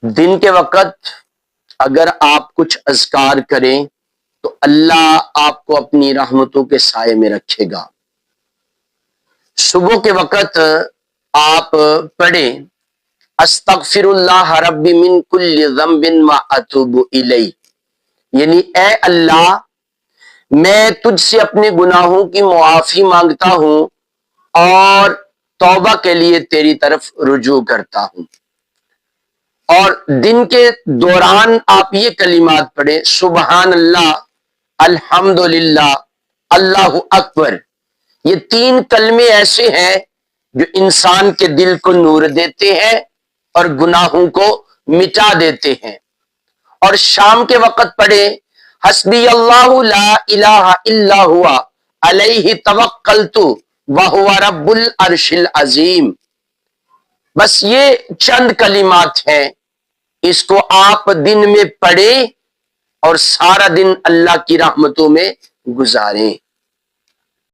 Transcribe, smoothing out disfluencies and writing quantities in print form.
دن کے وقت اگر آپ کچھ اذکار کریں تو اللہ آپ کو اپنی رحمتوں کے سائے میں رکھے گا۔ صبح کے وقت آپ پڑھیں استغفر اللہ ربی من کل ذنب واتوب الیہ، یعنی اے اللہ میں تجھ سے اپنے گناہوں کی معافی مانگتا ہوں اور توبہ کے لیے تیری طرف رجوع کرتا ہوں۔ اور دن کے دوران آپ یہ کلمات پڑھیں سبحان اللہ، الحمدللہ، اللہ اکبر۔ یہ تین کلمے ایسے ہیں جو انسان کے دل کو نور دیتے ہیں اور گناہوں کو مٹا دیتے ہیں۔ اور شام کے وقت پڑھیں حسبی اللہ لا الہ الا ہوا علیہ توکلت وہو رب العرش العظیم۔ بس یہ چند کلمات ہیں، اس کو آپ دن میں پڑھیں اور سارا دن اللہ کی رحمتوں میں گزاریں۔